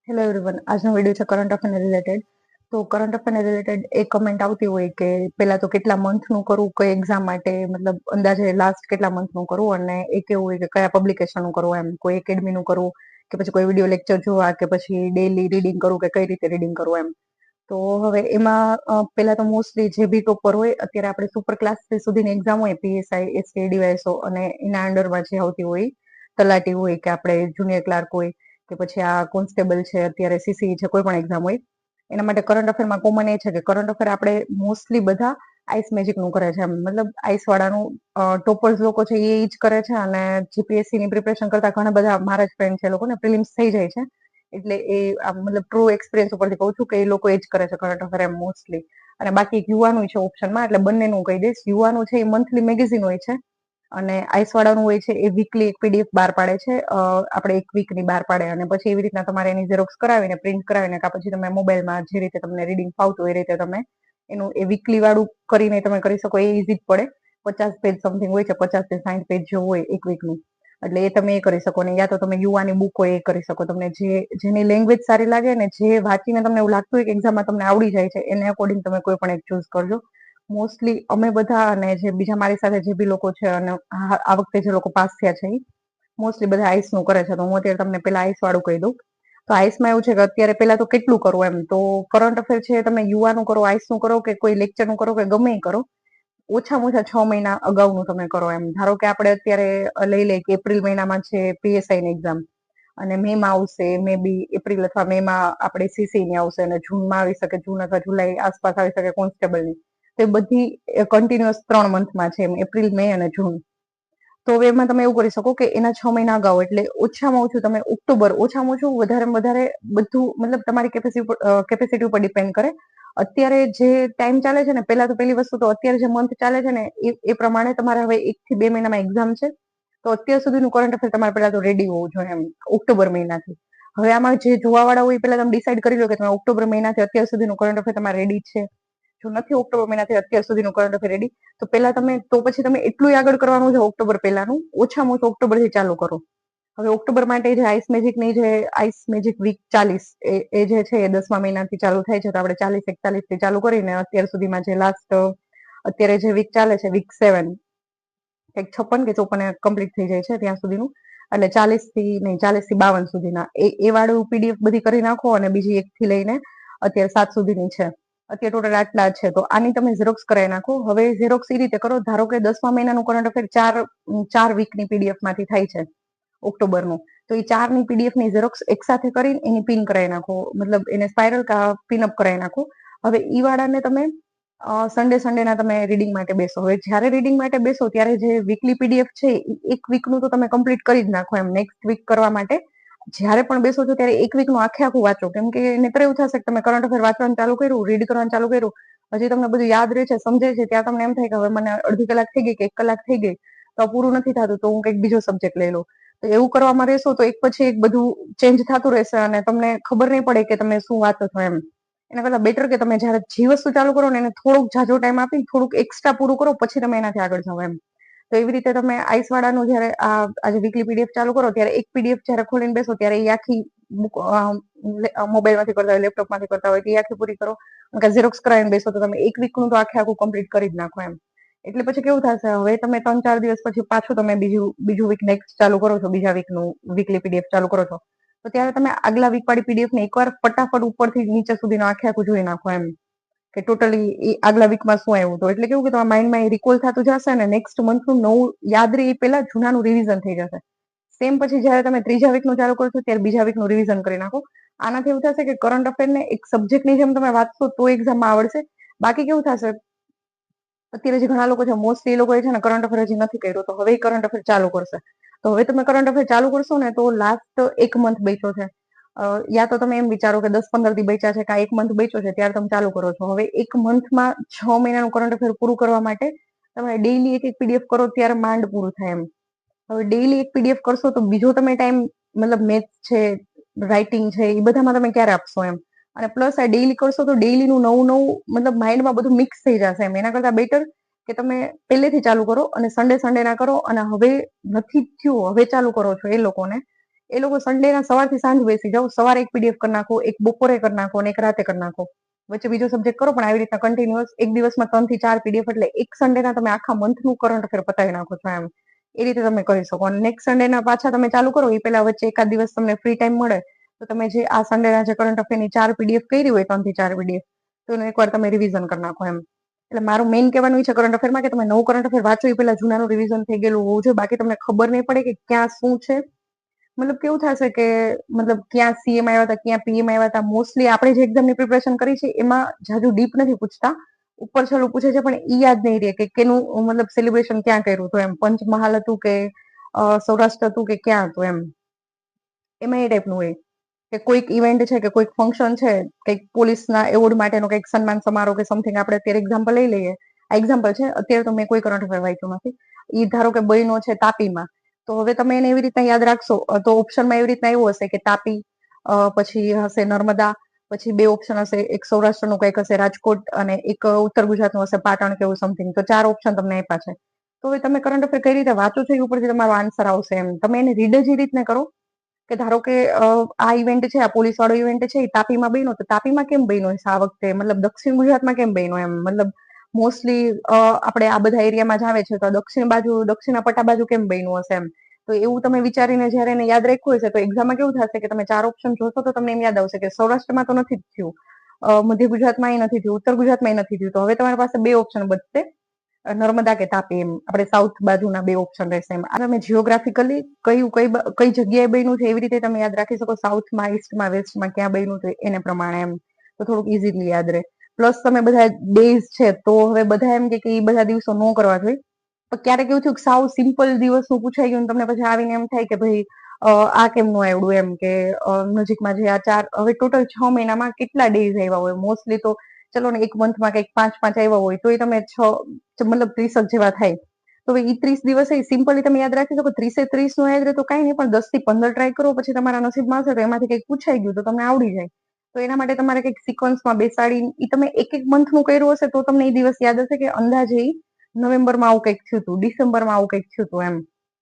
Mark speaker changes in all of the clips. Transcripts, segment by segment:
Speaker 1: Hello everyone, આજનો video છે current અફેરને related. તો કરંટ અફેરને રિલેટેડ એક કમેન્ટ આવતી હોય કે પહેલા તો કેટલા મંથનું કરવું કઈ એક્ઝામ માટે, મતલબ અંદાજે લાસ્ટ કેટલા મંથનું કરવું, અને એક એવું હોય કે કયા પબ્લિકેશનનું કરવું, એમ કોઈ એકેડમીનું કરવું કે પછી કોઈ વિડીયો લેક્ચર જોવા કે પછી ડેઈલી રીડિંગ કરવું કે કઈ રીતે રીડિંગ કરવું એમ. તો હવે એમાં પહેલા તો મોસ્ટલી જે બી ટોપર હોય, અત્યારે આપણે સુપર ક્લાસ સુધીની એક્ઝામ હોય, પીએસઆઈ, એસટી, ડીવાયએસઓ, અને એના અંડરમાં જે આવતી હોય, તલાટી હોય કે આપણે જુનિયર ક્લાર્ક હોય કે પછી આ કોન્સ્ટેબલ છે, અત્યારે સીસી છે, કોઈ પણ એક્ઝામ હોય, એના માટે કરંટ અફેરમાં કોમન એ છે કે કરંટ અફેર આપણે મોસ્ટલી બધા આઈસ મેજિકનું કરે છે, મતલબ આઈસ વાળાનું ટોપર્સ લોકો છે એ જ કરે છે. અને જીપીએસસી ની પ્રિપરેશન કરતા ઘણા બધા મારા જ ફ્રેન્ડ છે, લોકોને પ્રિલિમ્સ થઈ જાય છે, એટલે એ મતલબ ટ્રુ એક્સપિરિયન્સ ઉપરથી કહું છું કે એ લોકો એ જ કરે છે કરંટ અફેર એમ મોસ્ટલી. અને બાકી એક યુવાનું છે ઓપ્શનમાં, એટલે બંનેનું કહી દઈશ. યુવાનું છે એ મંથલી મેગેઝિન હોય છે, અને આઈસ વાળાનું હોય છે એ વીકલી એક પીડીએફ બહાર પાડે છે, આપણે એક વીકની બહાર પાડે, અને પછી એવી રીતના તમારે એની ઝેરોક્સ કરાવીને પ્રિન્ટ કરાવીને કાં પછી તમે મોબાઈલમાં જે રીતે તમને રીડિંગ ફાવતું એ રીતે તમે એનું એ વીકલી વાળું કરીને તમે કરી શકો. એ ઇઝી જ પડે. 50 પેજ સમથિંગ હોય છે, 50 થી 60 પેજ જેવું હોય એક વીકનું, એટલે એ તમે એ કરી શકો. ને યા તો તમે યુવાની બુક હોય એ કરી શકો. તમને જેની લેંગ્વેજ સારી લાગે ને જે વાંચીને તમને એવું લાગતું હોય કે એક્ઝામમાં તમને આવડી જાય છે, એને અકોર્ડિંગ તમે કોઈ પણ એક ચૂઝ કરજો. મોસ્ટલી અમે બધા અને જે બીજા મારી સાથે જે બી લોકો છે, અને આ વખતે જે લોકો પાસ થયા છે, મોસ્ટલી બધા આઈસનું કરે છે. તો હું અત્યારે તમને પેલા આઈસ વાળું કહી દઉં. તો આઈસમાં એવું છે કે અત્યારે પહેલા તો કેટલું કરવું એમ. તો કરંટ અફેર છે તમે યુવાનું કરો, આઈસનું કરો કે કોઈ લેક્ચરનું કરો કે ગમે કરો, ઓછામાં ઓછા 6 મહિના અગાઉનું તમે કરો એમ. ધારો કે આપણે અત્યારે લઈ લઈએ કે એપ્રિલ મહિનામાં છે પીએસઆઈની એક્ઝામ, અને મેમાં આવશે, મે બી એપ્રિલ અથવા મેમાં આપણે સીસીની આવશે, અને જૂનમાં આવી શકે, જૂન અથવા જુલાઈ આસપાસ આવી શકે કોન્સ્ટેબલની. તો એ બધી કન્ટિન્યુઅસ 3 મંથમાં છે, એમ એપ્રિલ, મે અને જૂન. તો હવે એમાં તમે એવું કરી શકો કે એના 6 મહિના અગાઉ, એટલે ઓછામાં ઓછું તમે ઓક્ટોબર, ઓછામાં ઓછું વધારેમાં વધારે બધું, મતલબ તમારી કેપેસિટી ઉપર ડિપેન્ડ કરે. અત્યારે જે ટાઈમ ચાલે છે ને, પહેલા તો પહેલી વસ્તુ તો અત્યારે જે મંથ ચાલે છે ને એ પ્રમાણે તમારે હવે 1 થી 2 મહિનામાં એક્ઝામ છે, તો અત્યાર સુધીનું કરંટ અફેર તમારે પહેલા તો રેડી હોવું જોઈએ એમ, ઓક્ટોબર મહિનાથી. હવે આમાં જે જોવાવાળા હોય એ પહેલા તમે ડિસાઈડ કરી લો કે તમે ઓક્ટોબર મહિનાથી અત્યાર સુધીનું કરંટ અફેર તમારે રેડી છે. જો નથી ઓક્ટોબર મહિનાથી અત્યાર સુધીનું કરંટ અફેર રેડી, તો પહેલા તમે, તો પછી તમે એટલું આગળ કરવાનું છે ઓક્ટોબર પહેલાનું, ઓછામાં ઓછું ઓક્ટોબરથી ચાલુ કરો. હવે ઓક્ટોબર માટે જે આઈસ મેજિકની જે આઈસ મેજિક વીક 40 એ જે છે એ 10મા મહિનાથી ચાલુ થાય છે. તો આપણે 40-41 થી ચાલુ કરીને અત્યાર સુધીમાં જે લાસ્ટ અત્યારે જે વીક ચાલે છે, વીક 7, કંઈક 56 કે 54 કમ્પ્લીટ થઈ જાય છે ત્યાં સુધીનું. એટલે 40 થી 52 સુધીના એ વાળું પીડીએફ બધી કરી નાખો, અને બીજી 1 થી લઈને અત્યારે 7 સુધીની છે. અત્યારે ટોટલ આટલા છે, તો આની તમે ઝેરોક્સ કરાવી નાખો. હવે ઝેરોક્સ એ રીતે કરો, ધારો કે 10મા મહિનાનું કરંટ અફેર 4 વીકની પીડીએફ માંથી થાય છે ઓક્ટોબરનું, તો એ 4ની પીડીએફ ની ઝેરોક્સ એક સાથે કરીને એની પિન કરાવી નાખો, મતલબ એને સ્પાઇરલ કા પિનઅપ કરાવી નાખો. હવે ઈ વાળાને તમે સન્ડેના તમે રીડિંગ માટે બેસો. હવે જ્યારે રીડિંગ માટે બેસો ત્યારે જે વીકલી પીડીએફ છે, એક વીકનું તો તમે કમ્પ્લીટ કરી જ નાખો એમ. નેક્સ્ટ વીક કરવા માટે જ્યારે પણ બેસો છો ત્યારે એક વીકનું આખે આખું વાંચો, કેમ કે નહીતર એવું થશે કે તમે કરંટ અફેર વાંચવાનું ચાલુ કર્યું, રીડ કરવાનું ચાલુ કર્યું, હજી તમને બધું યાદ રહે છે, સમજાય છે, ત્યાં તમને એમ થાય કે હવે મને અડધી કલાક થઈ ગઈ કે 1 કલાક થઈ ગઈ, તો પૂરું નથી થતું, તો હું કંઈક બીજો સબ્જેક્ટ લઈ લઉં. તો એવું કરવામાં રહેશો તો એક પછી એક બધું ચેન્જ થતું રહેશે, અને તમને ખબર નહીં પડે કે તમે શું વાંચો છો એમ. એના કરતાં બેટર કે તમે જ્યારે જે વસ્તુ ચાલુ કરો ને એને થોડુંક ઝાઝો ટાઈમ આપીને થોડુંક એક્સ્ટ્રા પૂરું કરો, પછી તમે એનાથી આગળ જાઓ એમ. તો એવી રીતે તમે આઈસ વાળાનું જ્યારે આજે વીકલી પીડીએફ ચાલુ કરો, ત્યારે એક પીડીએફ જ્યારે ખોલીને બેસો ત્યારે એ આખી મોબાઈલમાંથી કરતા હોય, લેપટોપમાંથી કરતા હોય, એ આખી પૂરી કરો. ઝેરોક્સ કરાવીને બેસો તો તમે એક વીકનું તો આખે આખું કમ્પ્લીટ કરી જ નાખો એમ. એટલે પછી કેવું થશે, હવે તમે 3-4 દિવસ પછી પાછું તમે બીજું વીક નેક્સ્ટ ચાલુ કરો છો, બીજા વીકનું વીકલી પીડીએફ ચાલુ કરો છો, તો ત્યારે તમે આગલા વીક વાળી પીડીએફ ને એકવાર ફટાફટ ઉપરથી નીચે સુધીનું આખે આખું જોઈ નાખો એમ, કે ટોટલી એ આગલા વીકમાં શું આવ્યું હતું. એટલે કેવું કે તમારા માઇન્ડમાં એ રિકોલ થતું જશે, અને નેક્સ્ટ મંથનું નવું યાદ રહે એ પહેલા જૂનાનું રિવિઝન થઈ જશે. સેમ પછી જ્યારે તમે ત્રીજા વીકનું ચાલુ કરશો ત્યારે બીજા વીકનું રિવિઝન કરી નાખો. આનાથી એવું થશે કે કરંટ અફેરને એક સબ્જેક્ટની જેમ તમે વાંચશો તો એક્ઝામમાં આવડશે. બાકી કેવું થશે, અત્યારે જે ઘણા લોકો છે મોસ્ટલી એ લોકો છે ને કરંટ અફેર હજી નથી કર્યો, તો હવે કરંટ અફેર ચાલુ કરશે. તો હવે તમે કરંટ અફેર ચાલુ કરશો ને તો લાસ્ટ 1 મંથ બચ્યો છે, યા તો તમે એમ વિચારો કે 10-15 દી બચ્યા છે, કાં 1 મંથ બચ્યો છે ત્યારે તમે ચાલુ કરો છો. હવે 1 મંથમાં 6 મહિનાનું કરંટ અફેર પૂરું કરવા માટે તમે ડેઈલી એક પીડીએફ કરો ત્યારે માંડ પૂરું થાય એમ. હવે ડેઈલી એક પીડીએફ કરશો તો બીજો તમે ટાઈમ, મતલબ મેથ્સ છે, રાઇટિંગ છે, એ બધામાં તમે ક્યારે આપશો એમ. અને પ્લસ આ ડેઈલી કરશો તો ડેઈલીનું નવું મતલબ માઇન્ડમાં બધું મિક્સ થઈ જશે એમ. એના કરતાં બેટર કે તમે પહેલેથી ચાલુ કરો અને સન્ડે ના કરો, અને હવે નથી થયું હવે ચાલુ કરો છો એ લોકોને એ લોકો સન્ડેના સવારથી સાંજ બેસી જાઓ, સવારે એક પીડીએફ કરી નાખો, એક બપોરે કરી નાખો અને એક રાતે કરી નાખો, વચ્ચે બીજો સબ્જેક્ટ કરો, પણ આવી રીતના કન્ટિન્યુઅસ એક દિવસમાં 3 થી 4 પીડીએફ, એટલે એક સન્ડેના તમે આખા મંથનું કરંટ અફેર પતાવી નાખો છો એમ. એ રીતે તમે કરી શકો. અને નેક્સ્ટ સન્ડેના પાછા તમે ચાલુ કરો એ પહેલા વચ્ચે એકાદ દિવસ તમને ફ્રી ટાઈમ મળે તો તમે જે આ સન્ડેના જે કરંટ અફેરની 4 પીડીએફ કરી હોય, 3 થી 4 પીડીએફ, તો એનું એકવાર તમે રિવિઝન કરી નાખો એમ. એટલે મારું મેઇન કહેવાનું છે કરંટ અફેરમાં કે તમે નવું કરંટ અફેર વાંચો એ પહેલા જૂનાનું રિવિઝન થઈ ગયેલું હોવું જોઈએ, બાકી તમને ખબર નહીં પડે કે ક્યાં શું છે. મતલબ કેવું થશે કે મતલબ ક્યાં સીએમ આવ્યા હતા, ક્યાં પીએમ આવ્યા હતા. મોસ્ટલી આપણે જે એક્ઝામની પ્રિપરેશન કરી છે એમાં જાજુ ડીપ નથી પૂછતા, ઉપર છેલ્લું પૂછે છે, પણ ઈ યાદ નહીં રહે કે કેનું મતલબ સેલિબ્રેશન ક્યાં કર્યું હતું એમ, પંચમહાલ હતું કે સૌરાષ્ટ્ર હતું કે ક્યાં હતું એમ. એમાં એ ટાઈપનું હોય કે કોઈક ઇવેન્ટ છે કે કોઈક ફંક્શન છે, કંઈક પોલીસના એવોર્ડ માટેનો કંઈક સન્માન સમારોહ કે સમથિંગ. આપણે અત્યારે એક્ઝામ્પલ લઈ લઈએ, આ એક્ઝામ્પલ છે, અત્યારે તો મેં કોઈ કરંટ અફેર વાંચ્યું નથી. ઈ ધારો કે બહેનો છે તાપીમાં, તો હવે તમે એને એવી રીતના યાદ રાખશો તો ઓપ્શનમાં એવી રીતના એવું હશે કે તાપી, પછી હશે નર્મદા, પછી 2 ઓપ્શન હશે, એક સૌરાષ્ટ્રનું કંઈક હશે રાજકોટ અને એક ઉત્તર ગુજરાતનું હશે પાટણ કે એવું સમથિંગ. તો 4 ઓપ્શન તમને આપ્યા છે. તો હવે તમે કરંટ અફેર કઈ રીતે વાંચો છો એ ઉપરથી તમારો આન્સર આવશે એમ. તમે એને રીડ જ એ રીતને કરો કે ધારો કે આ ઇવેન્ટ છે, આ પોલીસ વાળો ઇવેન્ટ છે, એ તાપીમાં બન્યો, તો તાપીમાં કેમ બન્યો છે આ વખતે, મતલબ દક્ષિણ ગુજરાતમાં કેમ બન્યો એમ. મતલબ મોસ્ટલી આપણે આ બધા એરિયામાં જ આવે છે, તો દક્ષિણ બાજુ, દક્ષિણના પટ્ટા બાજુ કેમ બન્યું હશે એમ. તો એવું તમે વિચારીને જયારે એને યાદ રાખ્યું હશે તો એક્ઝામમાં કેવું થશે કે તમે 4 ઓપ્શન જોશો તો તમને એમ યાદ આવશે કે સૌરાષ્ટ્રમાં તો નથી જ થયું, મધ્ય ગુજરાતમાં નથી થયું, ઉત્તર ગુજરાતમાં નથી થયું. તો હવે તમારી પાસે 2 ઓપ્શન બચશે, નર્મદા કે તાપી એમ. આપણે સાઉથ બાજુના 2 ઓપ્શન રહેશે એમ. આ તમે જીઓગ્રાફિકલી કઈ જગ્યાએ બન્યું છે એવી રીતે તમે યાદ રાખી શકો, સાઉથમાં, ઈસ્ટમાં, વેસ્ટમાં ક્યાં બન્યું છે એને પ્રમાણે એમ. તો થોડુંક ઇઝીલી યાદ રહે. પ્લસ તમે બધા ડેઝ છે તો હવે બધા એમ કે એ બધા દિવસો ન કરવા જોઈએ. પણ ક્યારેક એવું થયું કે સાવ સિમ્પલ દિવસનું પૂછાઈ ગયું, તમને પછી આવીને એમ થાય કે ભાઈ આ કેમ નું આવડું એમ, કે નજીકમાં જે આ 4, હવે ટોટલ 6 મહિનામાં કેટલા ડેઝ આવ્યા હોય, મોસ્ટલી તો ચલો ને એક મંથમાં કંઈક 5 આવ્યા હોય તો એ તમે 6 મતલબ 30 જેવા થાય. તો હવે ઈ 30 દિવસે સિમ્પલી તમે યાદ રાખી શકો, 30 નું યાદ રહે તો કાંઈ નહીં, પણ 10 થી 15 ટ્રાય કરો, પછી તમારા નસીબમાં હશે તો એમાંથી કંઈક પૂછાઈ ગયું તો તમને આવડી જાય. તો એના માટે તમારે કંઈક સિક્વન્સમાં બેસાડી, ઈ તમે એક મંથનું કર્યું હશે તો તમને એ દિવસ યાદ હશે કે અંદાજે નવેમ્બરમાં આવું કંઈક થયું હતું, ડિસેમ્બરમાં આવું કંઈક થયું હતું એમ.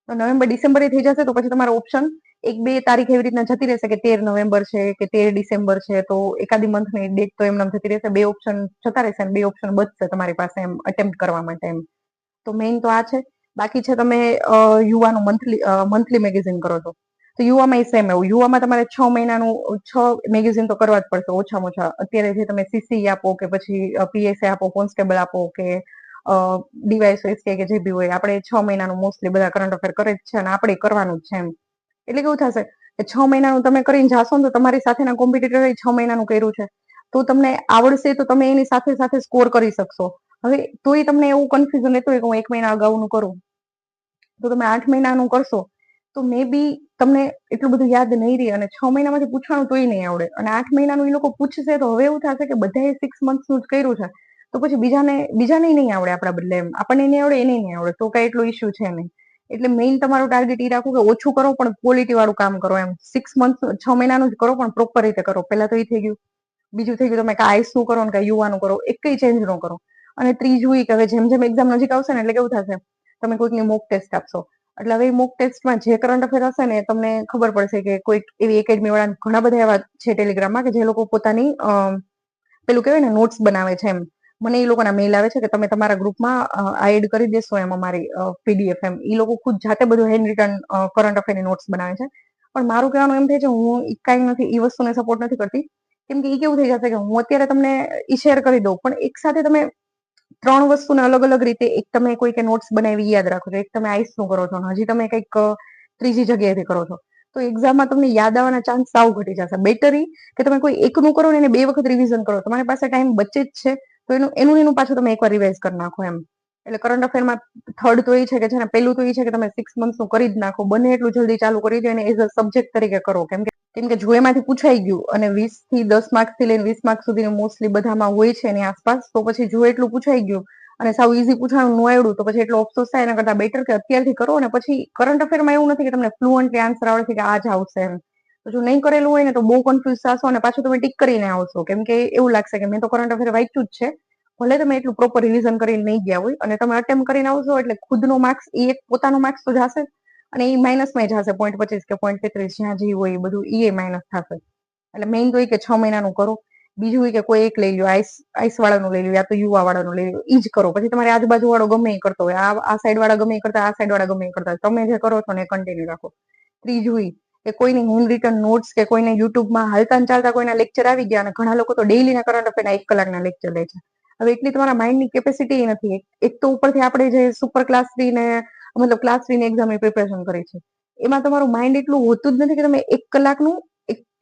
Speaker 1: તો નવેમ્બર ડિસેમ્બર થઈ જશે તો પછી તમારો ઓપ્શન 1-2 તારીખ એવી રીતના જતી રહેશે કે 13 નવેમ્બર છે કે 13 ડિસેમ્બર છે, તો એકાદી મંથની ડેટ તો એમને જતી રહેશે. 2 ઓપ્શન જતા રહેશે અને 2 ઓપ્શન બચશે તમારી પાસે એમ અટેમ્પ્ટ કરવા માટે એમ. તો મેઇન તો આ છે. બાકી છે તમે યુવાનું મંથલી મેગેઝિન કરો છો તો યુવામાં સેમ એવું, યુવામાં તમારે 6 મહિનાનું 6 મેગેઝિન તો કરવા જ પડશે ઓછામાં ઓછા. અત્યારે જે તમે સીસી આપો કે પછી પીએસએ આપો, કોન્સ્ટેબલ આપો કે ડીવાયએસએસ કે જે બી હોય, આપણે 6 મહિનાનું મોસ્ટલી બધા કરંટ અફેર કરે જ છે અને આપણે કરવાનું જ છે એમ. એટલે કેવું થશે કે 6 મહિનાનું તમે કરીને જાશો ને તો તમારી સાથેના કોમ્પિટિટરે 6 મહિનાનું કર્યું છે તો તમને આવડશે, તો તમે એની સાથે સાથે સ્કોર કરી શકશો. હવે તોય તમને એવું કન્ફ્યુઝન રહેતું હોય કે હું 1 મહિના અગાઉનું કરું, તો તમે 8 મહિનાનું કરશો તો મે બી તમને એટલું બધું યાદ નહીં રહે અને 6 મહિનામાંથી પૂછવાનું તોય નહીં આવડે. અને 8 મહિનાનું એ લોકો પૂછશે તો હવે એવું થશે કે બધાએ 6 મંથનું જ કર્યું છે તો પછી બીજાને નહીં આવડે આપણા બદલે એમ. આપણને નહીં આવડે, એને નહીં આવડે, તો કઈ એટલો ઇશ્યુ છે નહીં. એટલે મેઇન તમારું ટાર્ગેટ એ રાખો કે ઓછું કરો પણ ક્વોલિટી વાળું કામ કરો એમ. 6 મંથ 6 મહિનાનું જ કરો પણ પ્રોપર રીતે કરો. પહેલા તો એ થઈ ગયું. બીજું થઈ ગયું તમે કે આઈસ નું કરો ને કે યુવાનું કરો, એક ચેન્જ ન કરો. અને ત્રીજું એ કે હવે જેમ જેમ એક્ઝામ નજીક આવશે ને એટલે કેવું થશે, તમે કોઈકની મોક ટેસ્ટ આપશો એટલે હવે મોક ટેસ્ટમાં જે કરંટ અફેર હશે ને તમને ખબર પડશે કે કોઈક એવી એકેડમી વાળા ઘણા બધા એવા છે ટેલિગ્રામમાં કે જે લોકો પોતાની પેલું કહેવાય ને નોટ્સ બનાવે છે એમ. મને એ લોકોના મેલ આવે છે કે તમે તમારા ગ્રુપમાં આ એડ કરી દેશો એમ અમારી પીડીએફ એમ. એ લોકો ખુદ જાતે બધું હેન્ડ રિટન કરંટ અફેરની નોટ્સ બનાવે છે. પણ મારું કહેવાનું એમ થાય છે હું કાંઈ નથી, એ વસ્તુને સપોર્ટ નથી કરતી. કેમ કે એ કેવું થઈ જશે કે હું અત્યારે તમને ઈ શેર કરી દઉં પણ એક સાથે તમે 3 વસ્તુને અલગ અલગ રીતે, એક તમે કોઈ કે નોટ્સ બનાવી યાદ રાખો છો, એક તમે આઈસ નું કરો છો, હજી તમે કંઈક ત્રીજી જગ્યાએથી કરો છો, તો એક્ઝામમાં તમને યાદ આવવાના ચાન્સ સાવ ઘટી જશે. બેટર કે તમે કોઈ એકનું કરો ને એને 2 વખત રિવિઝન કરો, તમારી પાસે ટાઈમ બચે જ છે તો એનું પાછું તમે એકવાર રિવાઇઝ કરી નાખો એમ. એટલે કરંટ અફેરમાં થર્ડ તો એ છે કે છે ને, પહેલું તો એ છે કે તમે 6 મંથનું કરી જ નાખો, બને એટલું જલ્દી ચાલુ કરી દો અને એઝ અ સબ્જેક્ટ તરીકે કરો. કેમ કે જો એમાંથી પૂછાઈ ગયું અને 20 થી 10 માર્ક્સ થી લઈને 20 માર્ક્સ સુધીનું મોસ્ટલી બધામાં હોય છે એની આસપાસ, તો પછી જો એટલું પૂછાઈ ગયું અને સાવ ઈઝી પૂછવાનું ન આવડ્યું તો પછી એટલો અફસોસ થાય. એના કરતા બેટર કે અત્યારથી કરો. અને પછી કરંટ અફેરમાં એવું નથી કે તમને ફ્લુઅન્ટલી આન્સર આવડે છે કે આ જ આવશે એમ. તો જો નહીં કરેલું હોય ને તો બહુ કન્ફ્યુઝ થશો અને પાછું તમે ટીક કરીને આવશો, કેમ કે એવું લાગશે કે મેં તો કરંટ અફેર વાંચ્યું જ છે, ભલે તમે એટલું પ્રોપર રિવિઝન કરીને નહીં ગયા હોય અને તમે અટેમ્પ કરીને આવશો એટલે ખુદનો માર્ક્સ, એ એક પોતાનો માર્ક્સ તો જશે અને એ માઇનસમાં જશે 0.25 કે 0.33 જ્યાં જે હોય એ બધું એ માઇનસ થશે. એટલે મેઇન તો એ કે 6 મહિનાનું કરો. બીજું એ કે કોઈ એક લઈ લો, આઈસ વાળાનું લઈ લો, યા તો યુવા વાળાનું લઈ લો, ઈ જ કરો. પછી તમારી આજુબાજુ વાળો ગમે એ કરતો હોય, આ સાઈડ વાળા ગમે એ કરતા, આ સાઈડ વાળા ગમે એ કરતા, તમે જે કરો છો ને એ કન્ટિન્યુ રાખો. ત્રીજું ઈ કે કોઈની હેન્ડ રિટન નોટ્સ કે કોઈને યુટ્યુબમાં હાલતા ને ચાલતા કોઈના લેક્ચર આવી ગયા, અને ઘણા લોકો તો ડેઈલી ના કરંટ અફેરના 1 કલાકના લેક્ચર લે છે. હવે એટલી તમારા માઇન્ડની કેપેસિટી નથી. એક તો ઉપરથી આપણે જે સુપર ક્લાસ 3 ને મતલબ ક્લાસ 3 ની એક્ઝામની પ્રિપેરેશન કરી છે, એમાં તમારું માઇન્ડ એટલું હોતું જ નથી કે તમે 1 કલાકનું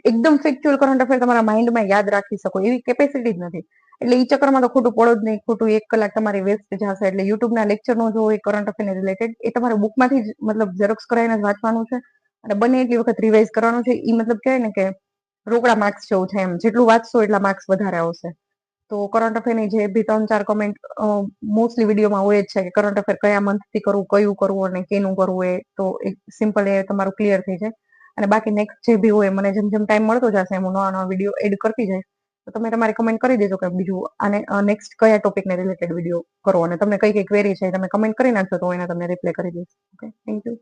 Speaker 1: એકદમ ફેક્ચ્યુઅલ કરંટ અફેર તમારા માઇન્ડમાં યાદ રાખી શકો, એવી કેપેસિટી જ નથી. એટલે ઈ ચક્કરમાં તો ખોટું પડો જ નહીં, ખોટું 1 કલાક તમારી વેસ્ટ જશે. એટલે યુટ્યુબના લેક્ચરનો જો હોય કરંટ અફેરને રિલેટેડ, એ તમારે બુકમાંથી જ મતલબ ઝેરોક્સ કરાવીને જ વાંચવાનું છે, અને બને એટલી વખત રિવાઇઝ કરવાનું છે. ઈ મતલબ કહેવાય ને કે રોકડા માર્ક્સ જેવું છે એમ, જેટલું વાંચશો એટલા માર્ક્સ વધારે આવશે. તો કરંટ અફેરની જે બી 3-4 કમેન્ટ મોસ્ટલી વિડીયોમાં હોય જ છે કે કરંટ અફેર કયા મંથથી કરવું, કયું કરવું અને કેનું કરવું, એ તો એક સિમ્પલ એ તમારું ક્લિયર થઈ જાય. અને બાકી નેક્સ્ટ જે બી હોય, મને જેમ જેમ ટાઈમ મળતો જશે એમ હું નવા નવા વિડીયો એડ કરતી જઈશ. તો તમે તમારી કમેન્ટ કરી દેજો કે બીજું આને નેક્સ્ટ કયા ટોપિકને રિલેટેડ વિડીયો કરો, અને તમને કઈ કઈ ક્વેરી છે તમે કમેન્ટ કરી નાખશો તો એને તમને રિપ્લાય કરી દઈશ. Okay, thank you.